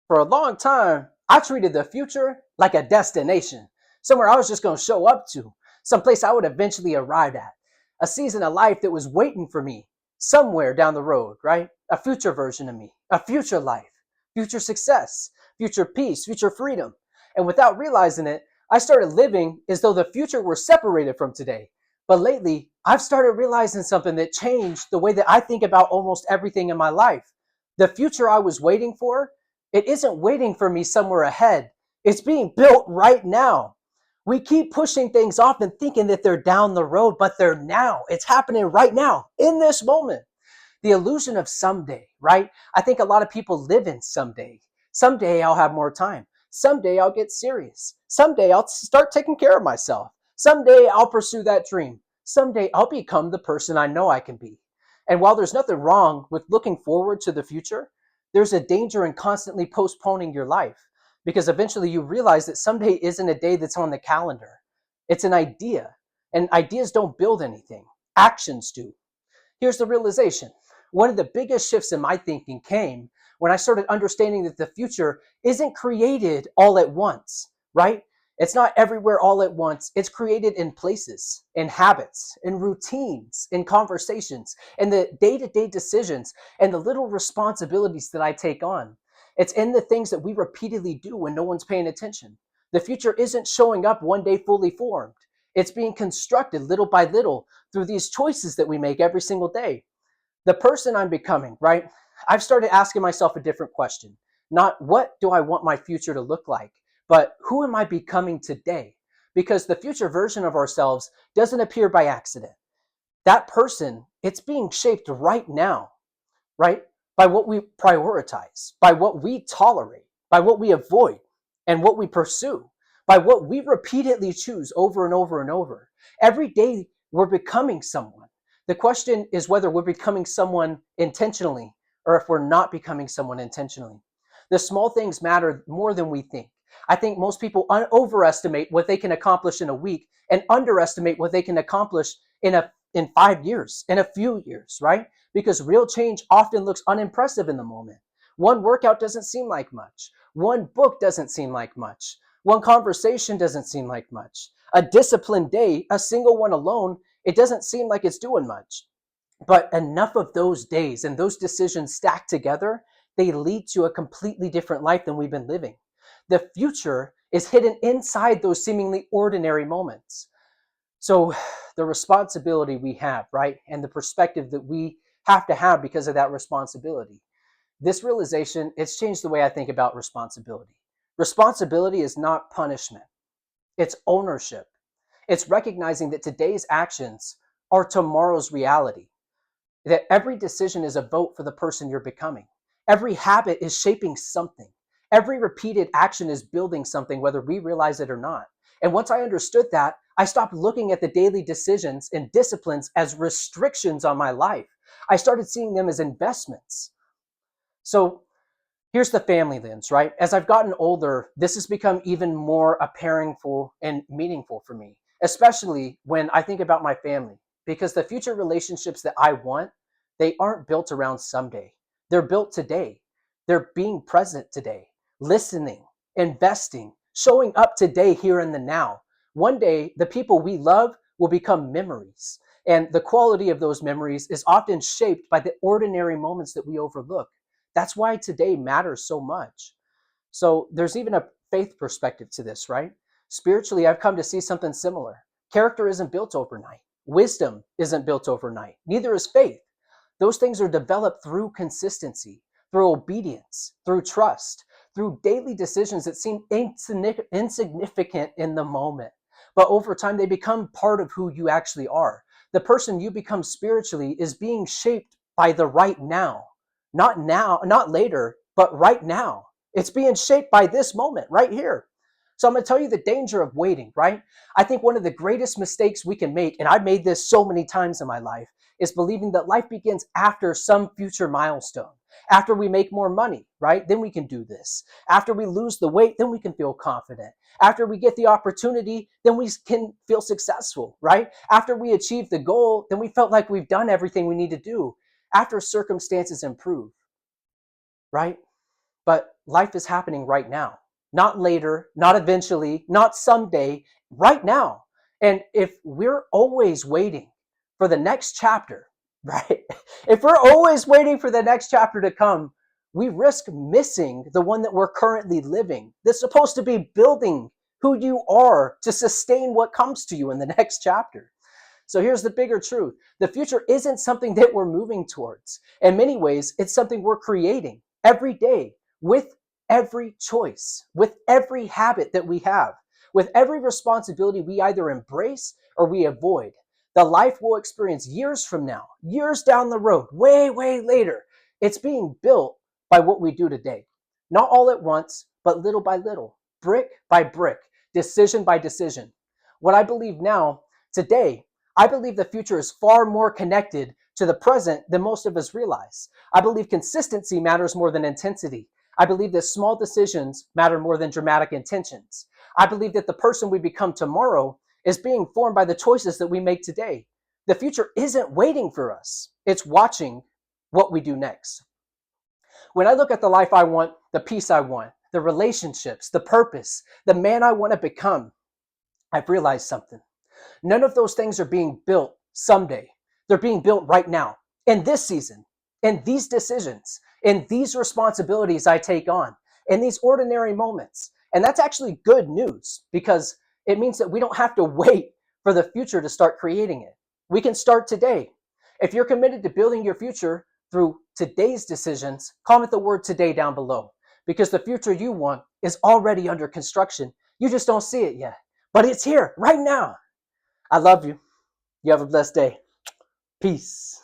For a long time, I treated the future like a destination, somewhere I was just going to show up to, someplace I would eventually arrive at, a season of life that was waiting for me somewhere down the road, right? A future version of me, a future life, future success, future peace, future freedom. And without realizing it, I started living as though the future were separated from today. But lately, I've started realizing something that changed the way that I think about almost everything in my life. The future I was waiting for, it isn't waiting for me somewhere ahead. It's being built right now. We keep pushing things off and thinking that they're down the road, but they're now. It's happening right now, in this moment. The illusion of someday, right? I think a lot of people live in someday. Someday I'll have more time. Someday I'll get serious. Someday I'll start taking care of myself. Someday I'll pursue that dream. Someday I'll become the person I know I can be. And while there's nothing wrong with looking forward to the future, there's a danger in constantly postponing your life because eventually you realize that someday isn't a day that's on the calendar. It's an idea, and ideas don't build anything, actions do. Here's the realization. One of the biggest shifts in my thinking came when I started understanding that the future isn't created all at once, right? It's not everywhere all at once. It's created in places, in habits, in routines, in conversations, in the day to day decisions, and the little responsibilities that I take on. It's in the things that we repeatedly do when no one's paying attention. The future isn't showing up one day fully formed. It's being constructed little by little through these choices that we make every single day. The person I'm becoming, right? I've started asking myself a different question. Not what do I want my future to look like, but who am I becoming today? Because the future version of ourselves doesn't appear by accident. That person, it's being shaped right now, right? By what we prioritize, by what we tolerate, by what we avoid, and what we pursue, by what we repeatedly choose over and over and over. Every day, we're becoming someone. The question is whether we're becoming someone intentionally or if we're not becoming someone intentionally. The small things matter more than we think. I think most people overestimate what they can accomplish in a week and underestimate what they can accomplish in 5 years, in a few years, right? Because real change often looks unimpressive in the moment. One workout doesn't seem like much. One book doesn't seem like much. One conversation doesn't seem like much. A disciplined day, a single one alone, it doesn't seem like it's doing much. But enough of those days and those decisions stacked together, they lead to a completely different life than we've been living. The future is hidden inside those seemingly ordinary moments. So the responsibility we have, right? And the perspective that we have to have because of that responsibility. This realization, it's changed the way I think about responsibility. Responsibility is not punishment. It's ownership. It's recognizing that today's actions are tomorrow's reality. That every decision is a vote for the person you're becoming. Every habit is shaping something. Every repeated action is building something, whether we realize it or not. And once I understood that, I stopped looking at the daily decisions and disciplines as restrictions on my life. I started seeing them as investments. So here's the family lens, right? As I've gotten older, this has become even more apparent and meaningful for me, especially when I think about my family, because the future relationships that I want, they aren't built around someday. They're built today. They're being present today, listening, investing, showing up today, here in the now. One day, the people we love will become memories. And the quality of those memories is often shaped by the ordinary moments that we overlook. That's why today matters so much. So there's even a faith perspective to this, right? Spiritually, I've come to see something similar. Character isn't built overnight. Wisdom isn't built overnight. Neither is faith. Those things are developed through consistency, through obedience, through trust, through daily decisions that seem insignificant in the moment. But over time, they become part of who you actually are. The person you become spiritually is being shaped by the right now, not later, but right now. It's being shaped by this moment right here. So I'm going to tell you the danger of waiting, right? I think one of the greatest mistakes we can make, and I've made this so many times in my life, is believing that life begins after some future milestone. After we make more money, right? Then we can do this. After we lose the weight, then we can feel confident. After we get the opportunity, then we can feel successful, right? After we achieve the goal, then we felt like we've done everything we need to do. After circumstances improve, right? But life is happening right now, not later, not eventually, not someday, right now. And if we're always waiting for the next chapter, right? If we're always waiting for the next chapter to come, we risk missing the one that we're currently living. That's supposed to be building who you are to sustain what comes to you in the next chapter. So here's the bigger truth. The future isn't something that we're moving towards. In many ways, it's something we're creating every day with every choice, with every habit that we have, with every responsibility we either embrace or we avoid. The life we'll experience years from now, years down the road, way, way later, it's being built by what we do today. Not all at once, but little by little, brick by brick, decision by decision. What I believe now, today, I believe the future is far more connected to the present than most of us realize. I believe consistency matters more than intensity. I believe that small decisions matter more than dramatic intentions. I believe that the person we become tomorrow is being formed by the choices that we make today. The future isn't waiting for us, it's watching what we do next. When I look at the life I want, the peace I want, the relationships, the purpose, the man I want to become, I've realized something. None of those things are being built someday. They're being built right now, in this season, in these decisions, in these responsibilities I take on, in these ordinary moments. And that's actually good news because it means that we don't have to wait for the future to start creating it. We can start today. If you're committed to building your future through today's decisions, comment the word today down below because the future you want is already under construction. You just don't see it yet, but it's here right now. I love you. You have a blessed day. Peace.